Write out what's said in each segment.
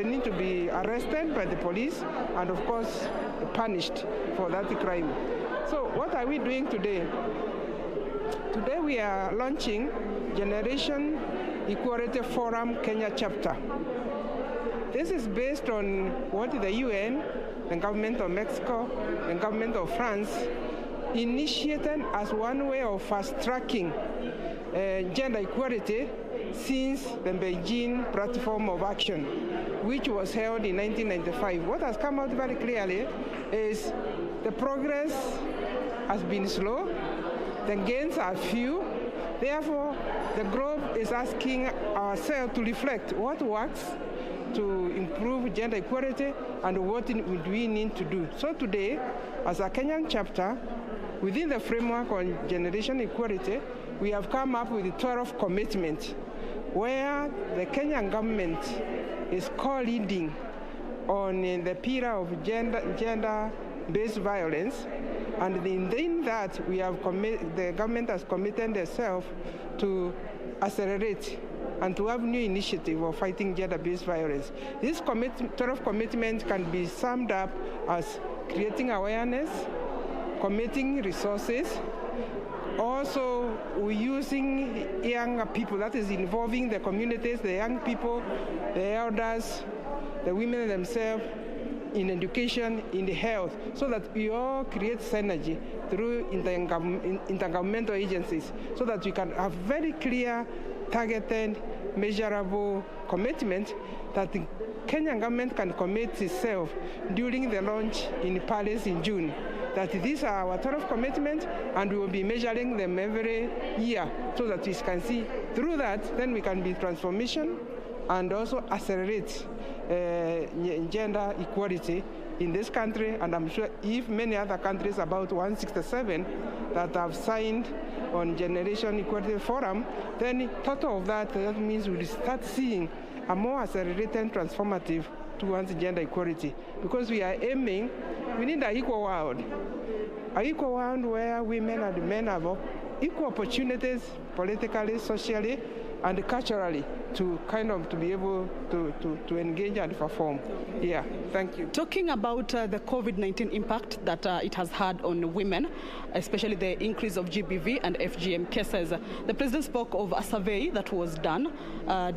they need to be arrested by the police and, of course, punished for that crime. So what are we doing today? Today we are launching Generation Equality Forum Kenya chapter. This is based on what the UN, the government of Mexico, and government of France initiated as one way of fast-tracking gender equality since the Beijing Platform of Action, which was held in 1995. What has come out very clearly is the progress has been slow, the gains are few. Therefore, the globe is asking ourselves to reflect what works to improve gender equality and what do we need to do. So today, as a Kenyan chapter, within the framework on generation equality, we have come up with 12 commitments where the Kenyan government is co-leading on the pillar of gender-based violence. And in that, the government has committed itself to accelerate and to have new initiative of fighting gender-based violence. This 12 commitment can be summed up as creating awareness, committing resources, also using young people, that is involving the communities, the young people, the elders, the women themselves, in education, in the health, so that we all create synergy through intergovernmental agencies, so that we can have very clear, targeted, measurable commitment that the Kenyan government can commit itself during the launch in Paris in June. That these are our 12 commitments, and we will be measuring them every year so that we can see through that, then we can be transformation and also accelerate gender equality in this country. And I'm sure if many other countries, about 167, that have signed on Generation Equality Forum, then total of that means we'll start seeing a more accelerated transformative towards gender equality, because we are aiming, we need an equal world where women and men have equal opportunities politically, socially, and culturally to be able to engage and perform. Yeah, thank you. Talking about the COVID-19 impact that it has had on women, especially the increase of GBV and FGM cases, the President spoke of a survey that was done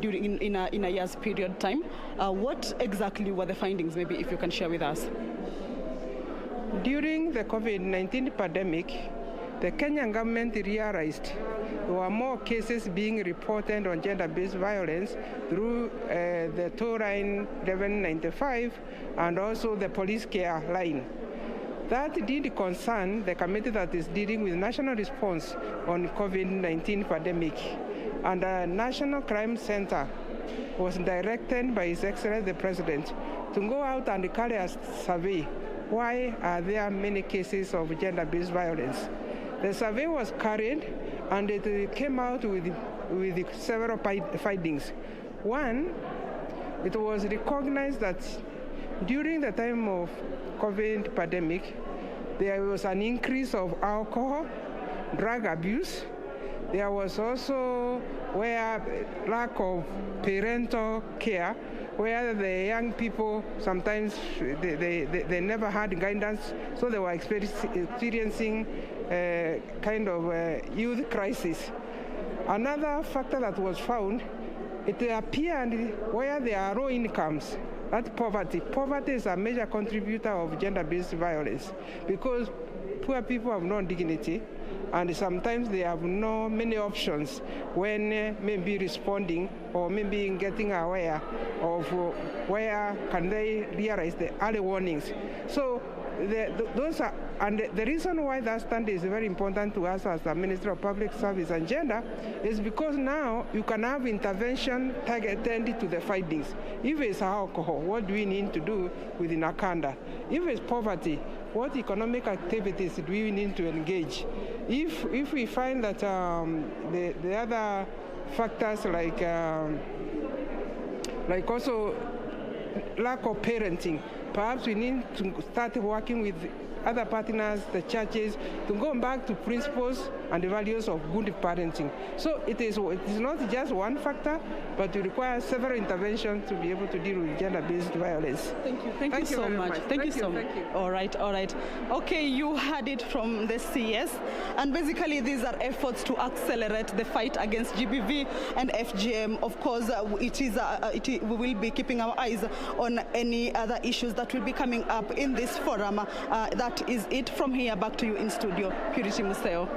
during in a year's period time. What exactly were the findings, maybe if you can share with us? During the COVID-19 pandemic, the Kenyan government realized there were more cases being reported on gender-based violence through the toll line 1195 and also the police care line. That did concern the committee that is dealing with national response on COVID-19 pandemic. And the National Crime Center was directed by His Excellency the President to go out and carry a survey. Why are there many cases of gender-based violence? The survey was carried and it came out with several findings. One, it was recognized that during the time of COVID pandemic, there was an increase of alcohol, drug abuse. There was also lack of parental care, where the young people sometimes they never had guidance, so they were experiencing kind of youth crisis. Another factor that was found, it appeared where there are low incomes, that poverty. Poverty is a major contributor of gender-based violence because poor people have no dignity, and sometimes they have no many options when maybe responding or maybe getting aware of where can they realize the early warnings. So those are, and the reason why that stand is very important to us as the Ministry of Public Service and Gender is because now you can have intervention targeted to the findings. If it's alcohol, what do we need to do within Akanda? If it's poverty, what economic activities do we need to engage? If we find that the other factors like also lack of parenting, perhaps we need to start working with other partners, the churches, to go back to principles and the values of good parenting. So it is not just one factor, but it requires several interventions to be able to deal with gender-based violence. Thank you. Thank you so much. Thank you so much. All right. Okay, you heard it from the CS, and basically these are efforts to accelerate the fight against GBV and FGM. Of course, we will be keeping our eyes on any other issues that will be coming up in this forum. That is it from here. Back to you in studio, Purity Museo.